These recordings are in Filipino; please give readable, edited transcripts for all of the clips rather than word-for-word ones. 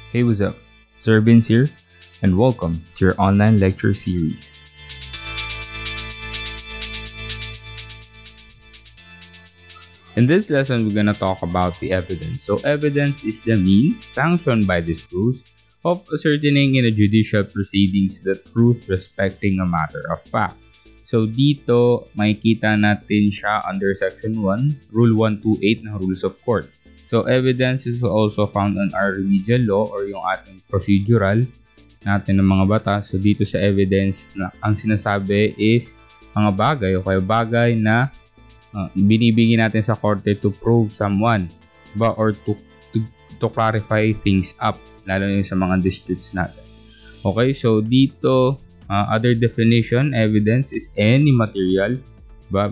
Hey, what's up? Sir Vince here, and welcome to your online lecture series. In this lesson, we're going to talk about the evidence. So, evidence is the means sanctioned by these rules of ascertaining in a judicial proceedings the truth respecting a matter of fact. So, dito, makikita natin siya under Section 1, Rule 128 ng Rules of Court. So, evidence is also found on our remedial law or yung ating procedural natin ng mga batas. So, dito sa evidence, ang sinasabi is mga bagay o kaya bagay na binibigyan natin sa korte to prove someone or to clarify things up, lalo na sa mga disputes natin. Okay, so dito, other definition, evidence is any material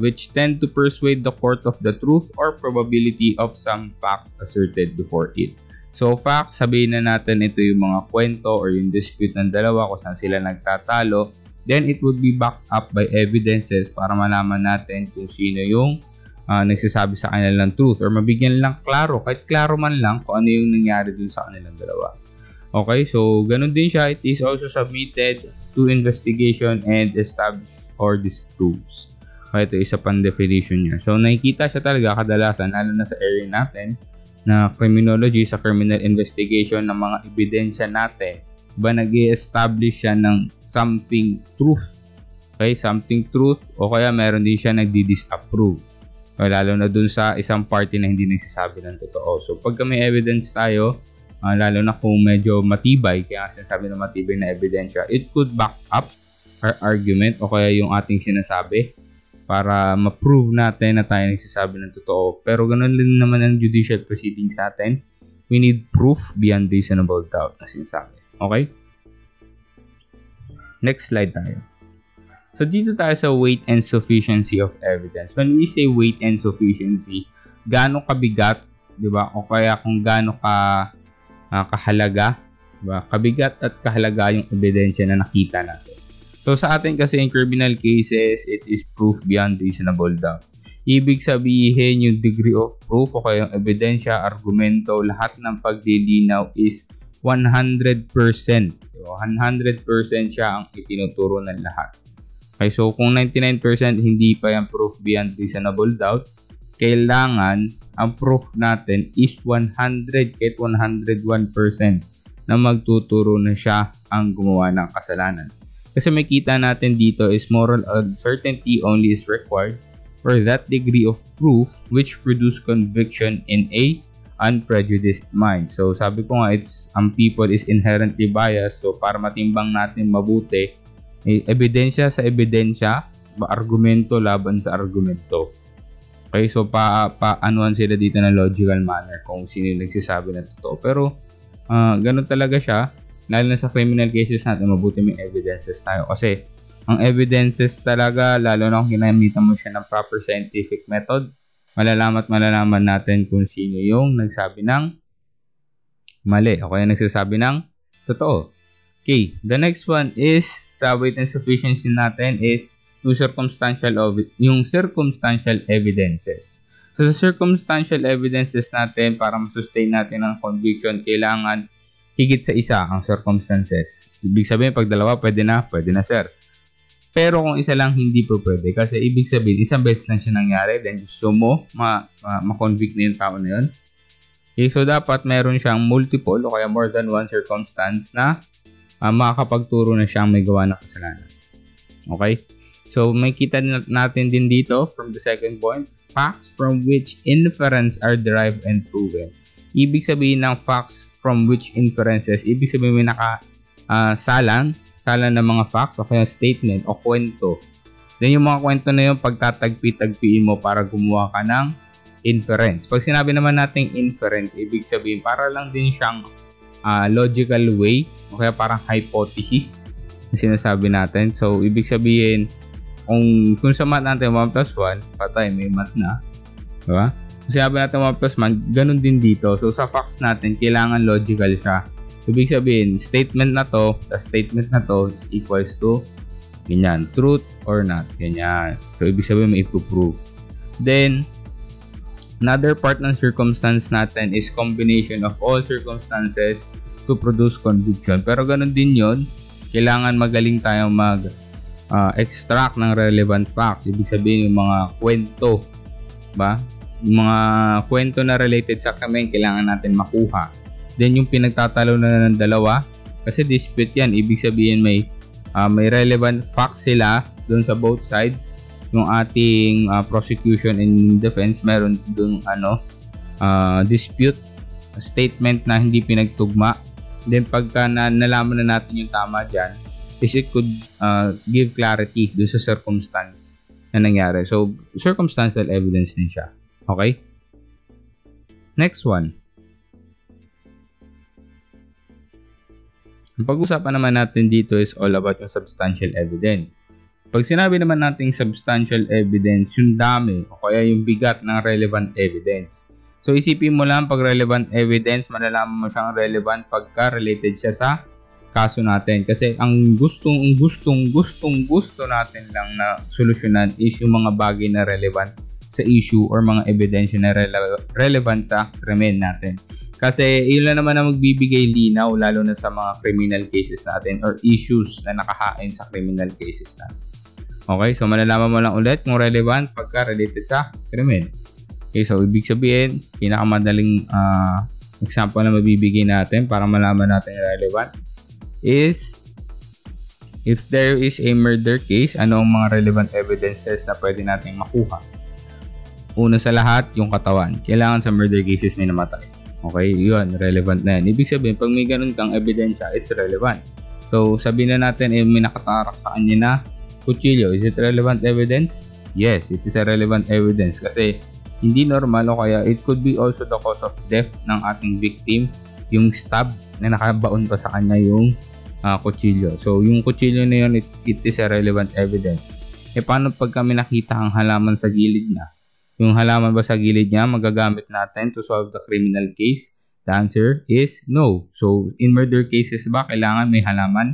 which tend to persuade the court of the truth or probability of some facts asserted before it. So, facts, sabihin na natin ito yung mga kwento or yung dispute ng dalawa kung saan sila nagtatalo. Then, it would be backed up by evidences para malaman natin kung sino yung nagsasabi sa kanila ng truth or mabigyan lang klaro, kahit klaro man lang kung ano yung nangyari dun sa kanilang dalawa. Okay, so ganun din siya. It is also submitted to investigation and established or disproves. Okay, ito isa pang definition niya. So, nakikita siya talaga kadalasan, lalo na sa area natin, na criminology, sa criminal investigation ng mga ebidensya natin, nag-i-establish siya ng something truth. Okay, something truth, o kaya meron din siya nagdi-disapprove. Okay, lalo na dun sa isang party na hindi nagsasabi ng totoo. So, pagka may evidence tayo, lalo na kung medyo matibay, kaya sinasabi na matibay na ebidensya, it could back up our argument o kaya yung ating sinasabi para ma-prove natin na tayo nagsasabi ng totoo. Pero ganun din naman ang judicial proceedings natin. We need proof beyond reasonable doubt na sinasabi. Okay? Next slide tayo. So, dito tayo sa weight and sufficiency of evidence. When we say weight and sufficiency, gaano kabigat, di ba? O kaya kung gaano kahalaga, di ba? Kabigat at kahalaga yung ebidensya na nakita natin. So, sa atin kasi in criminal cases, it is proof beyond reasonable doubt. Ibig sabihin, yung degree of proof o kaya yung ebidensya, argumento, lahat ng paglilinaw is 100%. 100% siya ang itinuturo ng lahat. Okay, so kung 99% hindi pa yung proof beyond reasonable doubt, kailangan ang proof natin is 100 kahit 101% na magtuturo na siya ang gumawa ng kasalanan. Kasi may kita natin dito is moral uncertainty only is required for that degree of proof which produce conviction in a unprejudiced mind. So sabi ko nga, ang people is inherently biased. So para matimbang natin mabuti, ebidensya sa ebidensya, argumento laban sa argumento. Okay, so anuan sila dito na logical manner kung sino nagsasabi ng totoo. Pero ganun talaga siya. Lalo na sa criminal cases natin, mabuti may evidences tayo. Kasi, ang evidences talaga, lalo na kung ginamitan mo siya ng proper scientific method, malalaman natin kung sino yung nagsabi ng mali o kaya nagsasabi ng totoo. Okay, the next one is, sa weight and sufficiency natin is yung circumstantial evidences. So, sa circumstantial evidences natin, para ma-sustain natin ang conviction, kailangan higit sa isa ang circumstances. Ibig sabihin, pag dalawa, pwede na sir. Pero kung isa lang, hindi po pwede. Kasi ibig sabihin, isang beses lang siya nangyari, then gusto mo ma-convict na yung tao na yun. Okay, so dapat meron siyang multiple o kaya more than one circumstance na makakapagturo na siyang may gawa ng kasalanan. Okay? So, may kita natin din dito from the second point, facts from which inference are derived and proven. Ibig sabihin ng facts from which inferences, ibig sabihin may salang ng mga facts o kaya statement o kwento. Then yung mga kwento na yun, pagtatagpi-tagpiin mo para gumawa ka ng inference. Pag sinabi naman natin inference, ibig sabihin para lang din siyang logical way o kaya parang hypothesis na sinasabi natin. So, ibig sabihin, kung sa math natin 1 plus 1, patay, may math na. Diba? Kung sinabi natin 1 plus 1, ganun din dito. So, sa facts natin, kailangan logical siya. Ibig sabihin, statement na to, the statement na to is equals to ganyan, truth or not, ganyan. So, ibig sabihin, may ipuprove. Then, another part ng circumstance natin is combination of all circumstances to produce conviction. Pero ganun din yon, kailangan magaling tayong extract ng relevant facts. Ibig sabihin yung mga kwento, ba? Yung mga kwento na related sa krimen, kailangan natin makuha. Then yung pinagtatalunan ng dalawa, kasi dispute yan, ibig sabihin may relevant facts sila doon sa both sides. Yung ating prosecution and defense, meron doon dispute statement na hindi pinagtugma. Then pagka nalaman na natin yung tama dyan, it could give clarity doon sa circumstance na nangyari. So circumstantial evidence din siya. Okay? Next one. Ang pag-usapan naman natin dito is all about yung substantial evidence. Pag sinabi naman natin substantial evidence, yung dami o kaya yung bigat ng relevant evidence. So isipin mo lang, pag relevant evidence, malalaman mo siyang relevant pagka related siya sa kaso natin. Kasi ang gustong natin lang na solusyonan is yung mga bagay na relevant sa issue or mga ebidensya na relevant sa krimen natin. Kasi yun lang naman na magbibigay linaw lalo na sa mga criminal cases natin or issues na nakahain sa criminal cases natin. Okay, so malalaman mo lang ulit kung relevant pagka related sa krimen. Okay, so ibig sabihin, pinakamadaling example na mabibigay natin para malaman natin relevant is if there is a murder case, ano ang mga relevant evidences na pwede natin makuha? Una sa lahat, yung katawan. Kailangan sa murder cases may namatay. Okay, yun, relevant na yan. Ibig sabihin, pag may ganun kang ebidensya, it's relevant. So, sabihin na natin, may nakatarak sa kanya na kutsilyo. Is it relevant evidence? Yes, it is a relevant evidence kasi hindi normal o kaya it could be also the cause of death ng ating victim, yung stab na nakabaon pa sa kanya yung kutsilyo. So, yung kutsilyo na yun, it is a relevant evidence. E paano pag kami nakita ang halaman sa gilid niya? Yung halaman ba sa gilid niya magagamit natin to solve the criminal case? The answer is no. So, in murder cases ba, kailangan may halaman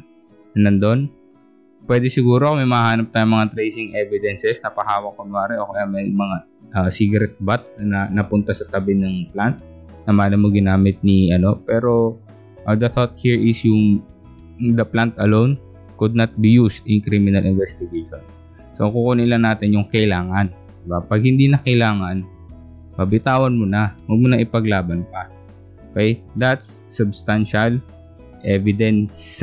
na nandun? Pwede siguro may mahanap tayong mga tracing evidences na pahawak kunwari o kaya may mga cigarette butt na napunta sa tabi ng plant na malam mo ginamit ni pero the thought here is yung the plant alone could not be used in criminal investigation. So kukunin lang natin yung kailangan. Diba? Pag hindi na kailangan, pabitawan mo na. Huwag mo na ipaglaban pa. Okay? That's substantial evidence.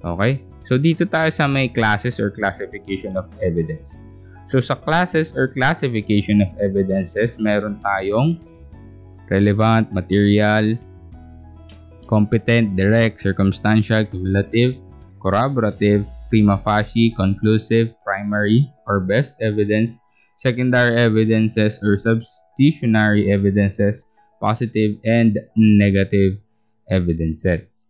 Okay? So, dito tayo sa may classes or classification of evidence. So, sa classes or classification of evidences, meron tayong relevant, material, competent, direct, circumstantial, cumulative, corroborative, prima facie, conclusive, primary, or best evidence, secondary evidences or substitutionary evidences, positive and negative evidences.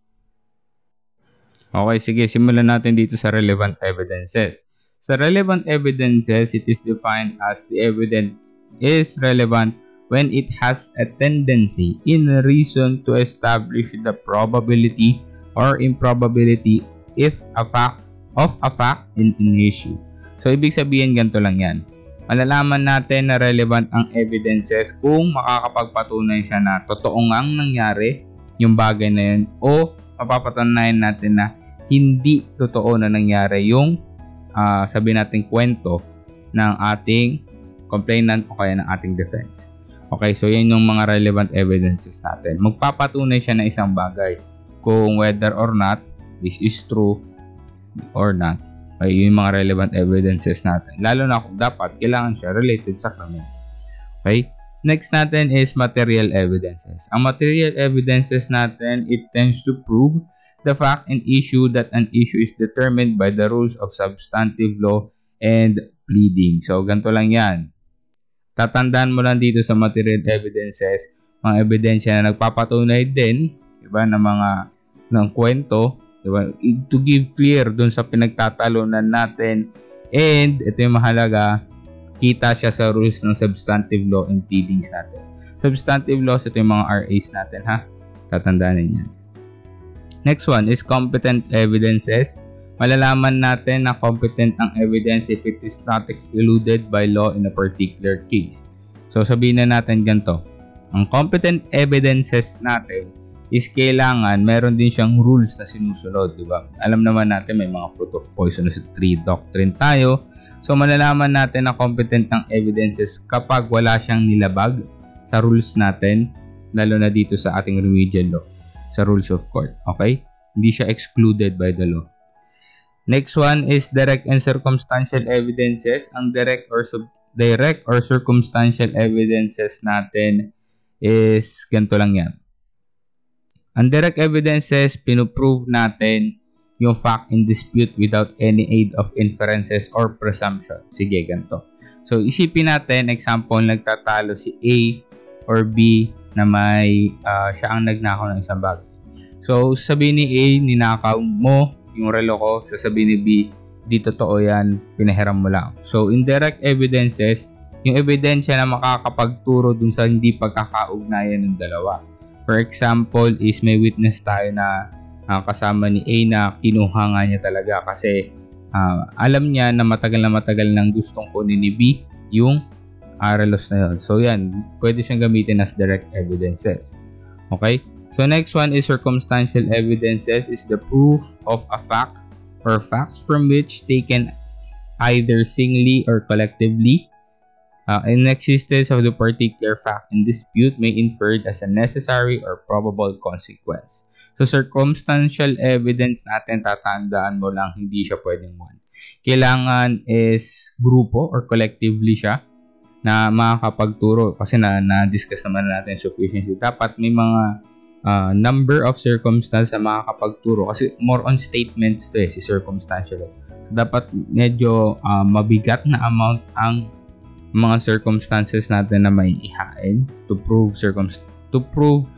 Okay, sige, simulan natin dito sa relevant evidences. Sa relevant evidences, it is defined as the evidence is relevant when it has a tendency in reason to establish the probability or improbability of a fact in an issue. So, ibig sabihin ganito lang yan. Malalaman natin na relevant ang evidences kung makakapagpatunay siya na totoo ngang nangyari yung bagay na yun o mapapatunayan natin na hindi totoo na nangyari yung sabihin natin kwento ng ating complainant o kaya ng ating defense. Okay, so yan yung mga relevant evidences natin. Magpapatunay siya ng isang bagay kung whether or not this is true or not. Okay, yung mga relevant evidences natin. Lalo na kung dapat kailangan siya related sa krimen. Okay? Next natin is material evidences. Ang material evidences natin, it tends to prove the fact and issue that an issue is determined by the rules of substantive law and pleading. So, ganito lang yan. Tatandaan mo lang dito sa material evidences, mga ebidensya na nagpapatunay din, diba, ng kwento, diba, to give clear dun sa pinagtatalunan natin. And, ito yung mahalaga, kita siya sa rules ng substantive law and pleadings natin. Substantive laws, ito yung mga RAs natin, ha? Tatandaan niyan. Next one is competent evidences. Malalaman natin na competent ang evidence if it is not excluded by law in a particular case. So, sabihin na natin ganito. Ang competent evidences natin is kailangan meron din siyang rules na sinusunod, di ba? Alam naman natin may mga fruit of poisonous tree doctrine tayo. So malalaman natin na competent ng evidences kapag wala siyang nilabag sa rules natin, lalo na dito sa ating remedial law, sa rules of court. Okay? Hindi siya excluded by the law. Next one is direct and circumstantial evidences. Ang direct or circumstantial evidences natin is ganito lang yan. Ang direct evidences, pinuprove natin yung fact in dispute without any aid of inferences or presumption. Sige, ganito. So, isipin natin, example, nagtatalo si A or B na siya ang nagnakaw ng isang bagay. So, sabihin ni A, ninakaw mo yung relo ko. Sasabihin ni B, di totoo yan, pinahiram mo lang. So, indirect evidences, yung ebidensya na makakapagturo dun sa hindi pagkakaugnayan ng dalawa. For example, is may witness tayo na kasama ni A na kinuha nga niya talaga kasi alam niya na matagal nang gustong kunin ni B yung relos na yun. So yan, pwede siyang gamitin as direct evidences. Okay? So next one is circumstantial evidences is the proof of a fact or facts from which taken either singly or collectively. In existence of the particular fact in dispute may inferred as a necessary or probable consequence. So, circumstantial evidence natin, tatandaan mo lang, hindi siya pwedeng one. Kailangan is grupo or collectively siya na makakapagturo. Kasi na-discuss naman natin sufficiency. Dapat may mga number of circumstances na makakapagturo. Kasi more on statements to si circumstantial. So, dapat medyo mabigat na amount ang mga circumstances natin na may ihain to prove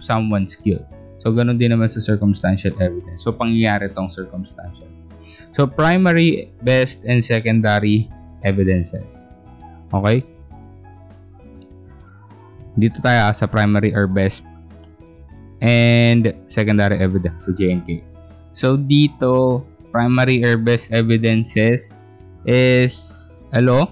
someone's guilt. So, ganun din naman sa circumstantial evidence. So, pangyayari tong circumstantial. So, primary, best, and secondary evidences. Okay? Dito tayo sa primary or best and secondary evidence sa JNK. So, dito, primary or best evidences is a law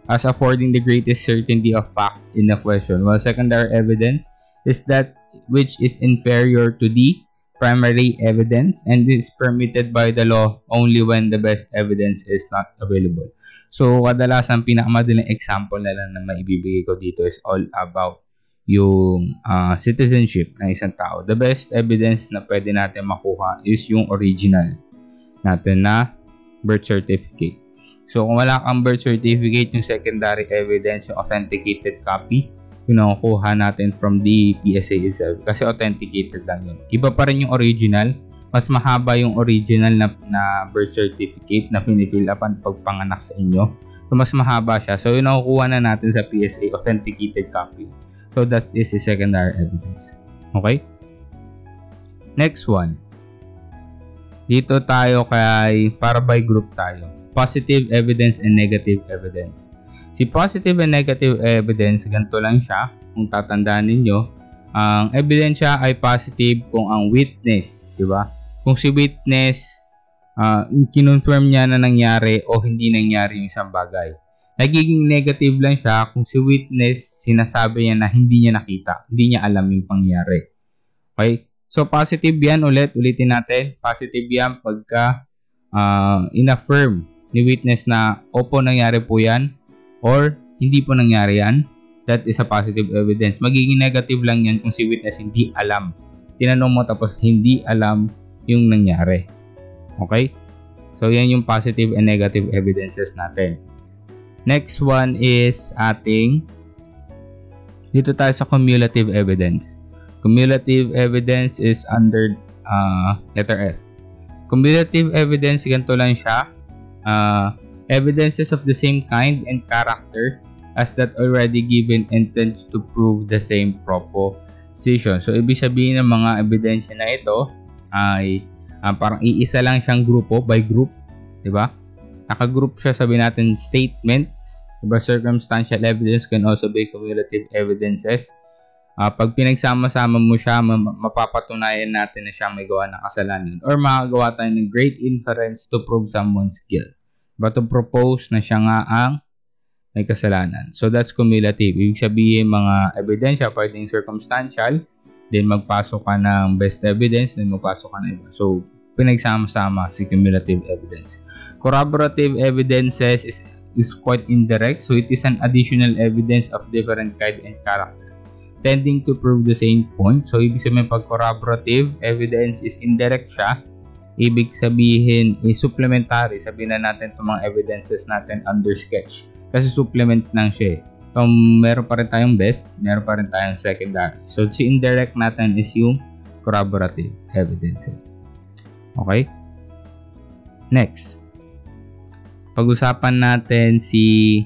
as affording the greatest certainty of fact in the question, while secondary evidence is that which is inferior to the primary evidence and is permitted by the law only when the best evidence is not available. So, kadalasan pinakamadaling example na lang na maibibigay ko dito is all about yung citizenship ng isang tao. The best evidence na pwede natin makuha is yung original natin na birth certificate. So, kung wala kang birth certificate, yung secondary evidence, yung authenticated copy, yung nakukuha natin from the PSA itself. Kasi authenticated lang yun. Iba pa rin yung original. Mas mahaba yung original na birth certificate na finifill upan pagpanganak sa inyo. So, mas mahaba siya. So, yung nakukuha na natin sa PSA, authenticated copy. So, that is the secondary evidence. Okay? Next one. Dito tayo para by group tayo. Positive evidence and negative evidence. Si positive and negative evidence, ganito lang siya. Kung tatandaan ninyo, ang ebidensya ay positive kung ang witness, di ba? Kung si witness, kinonfirm niya na nangyari o hindi nangyari yung isang bagay. Nagiging negative lang siya kung si witness, sinasabi niya na hindi niya nakita, hindi niya alam yung pangyari. Okay? So, positive yan, ulitin natin. Positive yan pagka in-affirm ni witness na opo nangyari po yan or hindi po nangyari yan. That is a positive evidence. Magiging negative lang yan kung si witness hindi alam. Tinanong mo tapos hindi alam yung nangyari. Okay? So, yan yung positive and negative evidences natin. Next one is dito tayo sa cumulative evidence. Cumulative evidence is under letter F. Cumulative evidence, ganito lang siya. Evidences of the same kind and character as that already given intends to prove the same proposition. So, ibig sabihin ng mga ebidensya na ito ay parang iisa lang siyang grupo by group. Diba? Naka-group siya, sabi natin statements. Diba? Circumstantial evidence can also be cumulative evidences. Pag pinagsama-sama mo siya, mapapatunayan natin na siya may gawa ng kasalanan or makagawa tayo ng great inference to prove someone's guilt. But to propose na siya nga ang may kasalanan. So, that's cumulative. Ibig sabihin, mga ebidensya pwedeng circumstantial, then magpasok ka ng best evidence, then magpasok ka ng iba. So, pinagsama-sama si cumulative evidence. Corroborative evidences is quite indirect, so it is an additional evidence of different kind and character, tending to prove the same point. So, ibig sabihin pag corroborative evidence is indirect siya, ibig sabihin is supplementary. Sabihin na natin itong mga evidences natin under sketch. Kasi supplement lang siya. Meron pa rin tayong best, meron pa rin tayong secondary. So, si indirect natin is yung corroborative evidences. Okay? Next. Pag-usapan natin si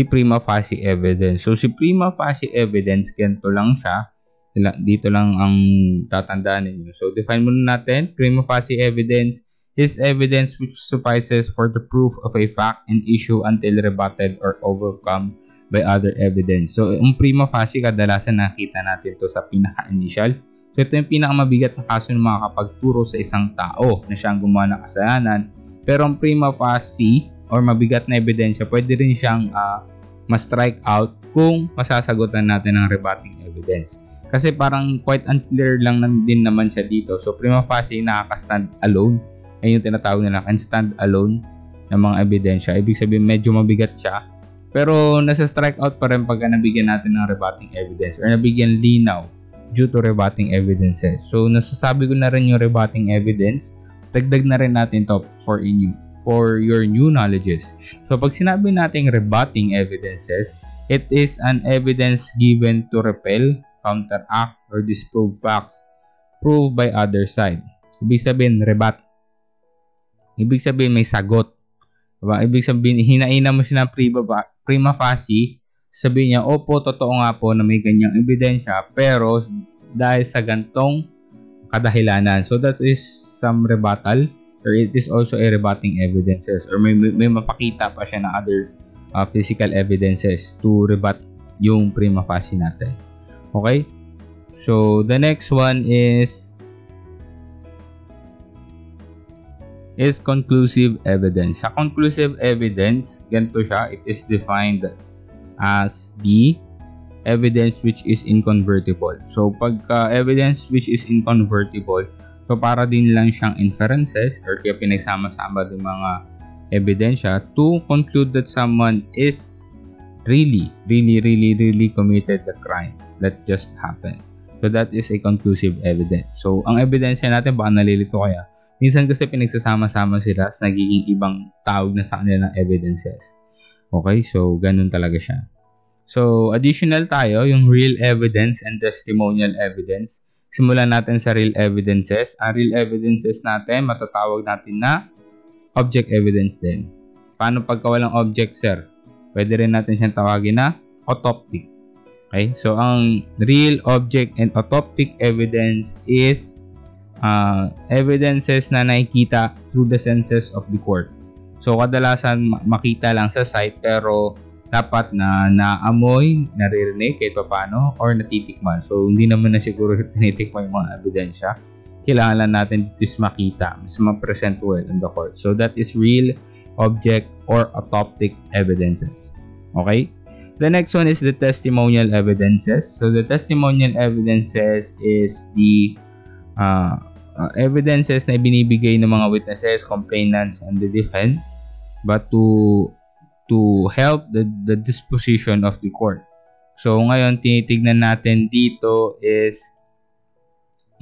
prima facie evidence. So, si prima facie evidence, ganito lang siya. Dito lang ang tatandaan ninyo. So, define muna natin. Prima facie evidence is evidence which suffices for the proof of a fact and issue until rebutted or overcome by other evidence. So, yung prima facie, kadalasan nakita natin to sa pinaka-initial. So, ito yung pinakamabigat na kaso na makakapagturo sa isang tao na siyang gumawa ng kasalanan. Pero ang prima facie or mabigat na ebidensya, pwede rin siyang ma-strike out kung masasagutan natin ng rebutting evidence. Kasi parang quite unclear lang din naman siya dito. So, prima facie, nakaka-stand alone. Ayun yung tinatawag nila, can stand alone ng mga ebidensya. Ibig sabihin, medyo mabigat siya. Pero, nasa-strike out pa rin pagka nabigyan natin ng rebutting evidence or nabigyan linaw due to rebutting evidences. So, nasasabi ko na rin yung rebutting evidence. Dagdag na rin natin to for your new knowledges. So, pag sinabi natin rebutting evidences, it is an evidence given to repel, counteract, or disprove facts proved by other side. Ibig sabihin, rebut. Ibig sabihin, may sagot. Diba? Ibig sabihin, hinaina mo siya ng prima facie, sabihin niya, opo, totoo nga po na may ganyang ebidensya, pero dahil sa gantong kadahilanan. So, that is some rebuttal, or it is also a rebutting evidences, or may mapakita pa siya na other physical evidences to rebut yung prima facie natin. Okay? So, the next one is conclusive evidence. Sa conclusive evidence, ganito siya. It is defined as the evidence which is inconvertible. So, pagka evidence which is inconvertible, so para din lang siyang inferences or kaya pinagsama-sama ng mga ebidensya to conclude that someone is really committed the crime that just happened. So, that is a conclusive evidence. So, ang ebidensya natin, baka nalilito kaya. Minsan kasi pinagsasama-sama sila sa nagiging ibang tawag na sa kanila ng evidences. Okay? So, ganun talaga siya. So, additional tayo, yung real evidence and testimonial evidence. Simulan natin sa real evidences. Ang real evidences natin, matatawag natin na object evidence din. Paano pagka walang object, sir? Pwede rin natin siyang tawagin na autoptic. Okay? So, ang real object and autoptic evidence is evidences na nakikita through the senses of the court. So, kadalasan makita lang sa sight pero dapat na naamoy, naririnig kahit paano or natitikman. So, hindi naman na siguro tinitikman yung mga ebidensya. Kailangan lang natin dito is makita, mas ma-present well in the court. So, that is real object or autoptic evidences. Okay? The next one is the testimonial evidences. So, the testimonial evidences is the evidences na binibigay ng mga witnesses, complainants, and the defense, but to help the disposition of the court. So, ngayon, tinitignan natin dito is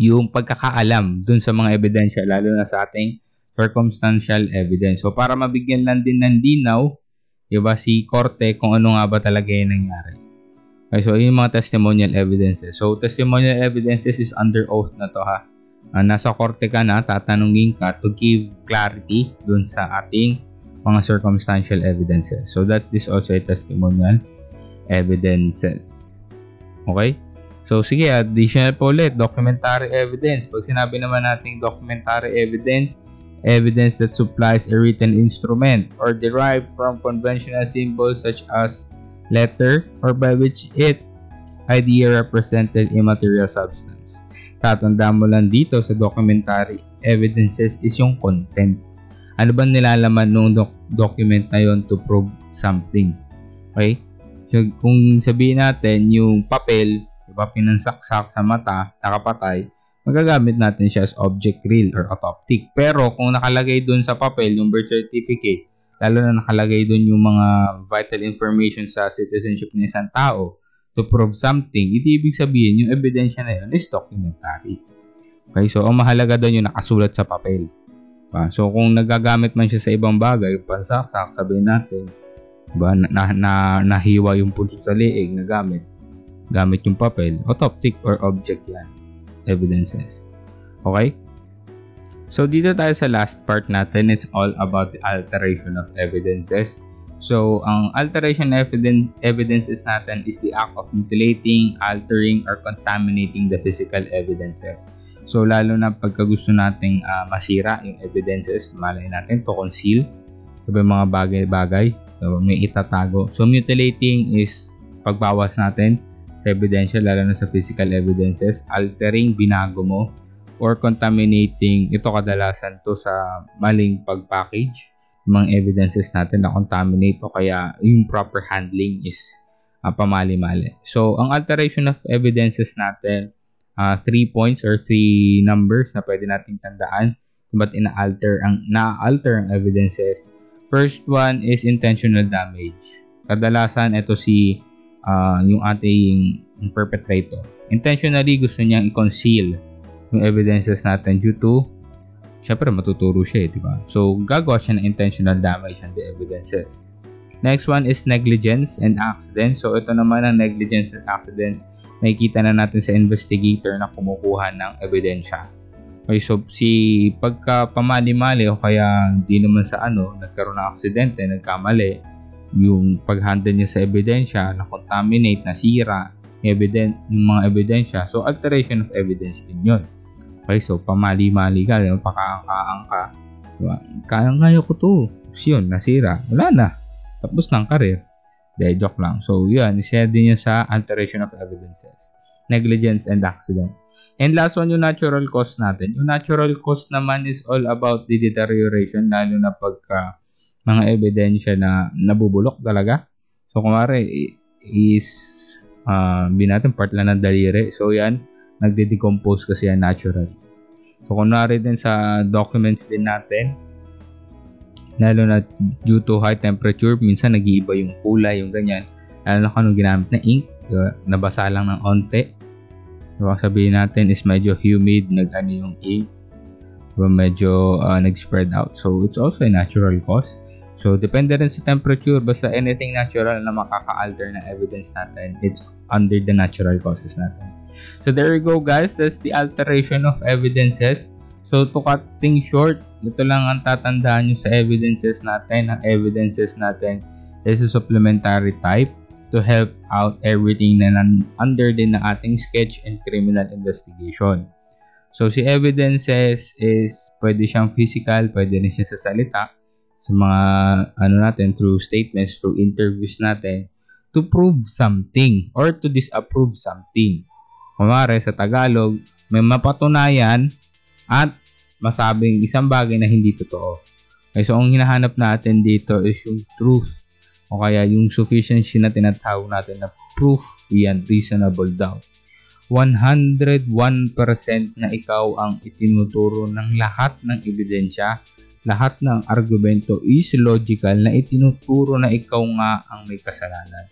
yung pagkakaalam dun sa mga ebidensya, lalo na sa ating circumstantial evidence. So, para mabigyan lang din ng linaw, diba, si korte kung ano nga ba talaga yung nangyari. Okay, so, yung mga testimonial evidences. So, testimonial evidences is under oath na to, ha. Nasa korte ka na, tatanungin ka to give clarity dun sa ating mga circumstantial evidences. So, that is also a testimonial evidences. Okay? So, sige, additional po ulit, documentary evidence. Pag sinabi naman natin documentary evidence, evidence that supplies a written instrument or derived from conventional symbols such as letter or by which its idea represented a material substance. Tatandaan mo lang dito sa documentary evidences is yung content. Ano ba nilalaman ng document na yon to prove something? Okay? So, kung sabihin natin yung papel, diba, pinansaksak sa mata, nakapatay, magagamit natin siya as object real or autoptic. Pero kung nakalagay dun sa papel, yung birth certificate, lalo na nakalagay dun yung mga vital information sa citizenship ng isang tao to prove something, hindi ibig sabihin yung ebidensya na yun is documentary. Okay, so ang mahalaga doon yung nakasulat sa papel. So kung nagagamit man siya sa ibang bagay, pansaksak, sabihin natin, diba, nahiwa yung pulso sa liig na gamit yung papel, autoptic or object yan, evidences. Okay? So dito tayo sa last part natin, it's all about the alteration of evidences. So ang alteration evidences natin is the act of mutilating, altering, or contaminating the physical evidences. So lalo na pagka gusto nating masira yung evidences, malay natin to conceal, sabi mga bagay-bagay, so may itatago. So mutilating is pagbawas natin sa ebidensya, lalo na sa physical evidences. Altering, binago mo. Or contaminating, ito kadalasan to sa maling pag-package mga evidences natin na contaminate o kaya yung proper handling is pamali-mali. So ang alteration of evidences natin, 3 points or 3 numbers na pwede nating tandaan kung ba't na-alter ang evidences. First one is intentional damage. Kadalasan ito si yung ating perpetrator. Intentionally gusto niyang i-conceal yung evidences natin due to, syempre matuturo siya, diba? So gagawa siya ng intentional damage on the evidences. Next one is negligence and accident. So ito naman ang negligence and accidents, makikita na natin sa investigator na kumukuha ng ebidensya. Okay, so pagka pamali-mali o kaya hindi naman sa nagkaroon ng aksidente, nagkamali, yung pag-handle niya sa ebidensya, na-contaminate, nasira, yung mga ebidensya. So alteration of evidence din yun. Okay, so pamali-mali ka, pakaang ka. Diba? Kaya ko to. Yun, nasira. Wala na. Tapos ng career. De, joke lang. So, yun. Share din yun sa alteration of evidences. Negligence and accident. And last one, yung natural cause natin. Yung natural cause naman is all about the deterioration, lalo na pagka mga ebidensya na nabubulok talaga. So, kumari, is, natin part lang ng daliri. So, yan. Nagde-decompose kasi yan naturally. So, kunwari din sa documents din natin, lalo na due to high temperature, minsan nag-iiba yung kulay, yung ganyan. Lalo na kung ginamit na ink, nabasa lang ng onte. Diba, sabihin natin is medyo humid, yung ink. Diba, medyo nag-spread out. So, it's also a natural cause. So, depende rin sa temperature. Basta anything natural na makaka-alter na evidence natin, it's under the natural causes natin. So, there you go guys. That's the alteration of evidences. So, to cut things short, ito lang ang tatandaan nyo sa evidences natin. Ang evidences natin is a supplementary type to help out everything na under din na ating sketch and criminal investigation. So, si evidences is pwede siyang physical, pwede rin siya sa salita, sa mga natin, through statements, through interviews natin, to prove something or to disapprove something. Kumare sa Tagalog, may mapatunayan at masabing isang bagay na hindi totoo. Okay, so ang hinahanap natin dito is yung truth o kaya yung sufficiency na tinatawag natin na proof beyond reasonable doubt. 101% na ikaw ang itinuturo ng lahat ng ebidensya, lahat ng argumento is logical na itinuturo na ikaw nga ang may kasalanan.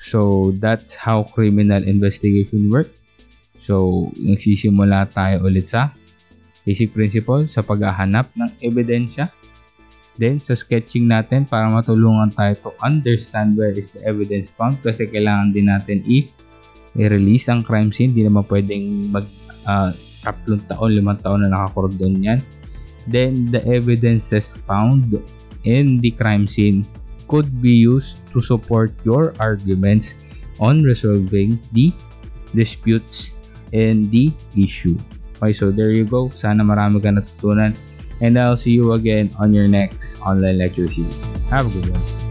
So that's how criminal investigation work. So nagsisimula tayo ulit sa basic principle sa paghahanap ng ebidensya. Then, sa sketching natin para matulungan tayo to understand where is the evidence found kasi kailangan din natin i-release ang crime scene. Hindi naman pwedeng 3 taon, 5 taon na nakakordoon yan. Then, the evidences found in the crime scene could be used to support your arguments on resolving the disputes in the issue. Okay, so there you go. Sana marami ka natutunan. And I'll see you again on your next online lecture series. Have a good one.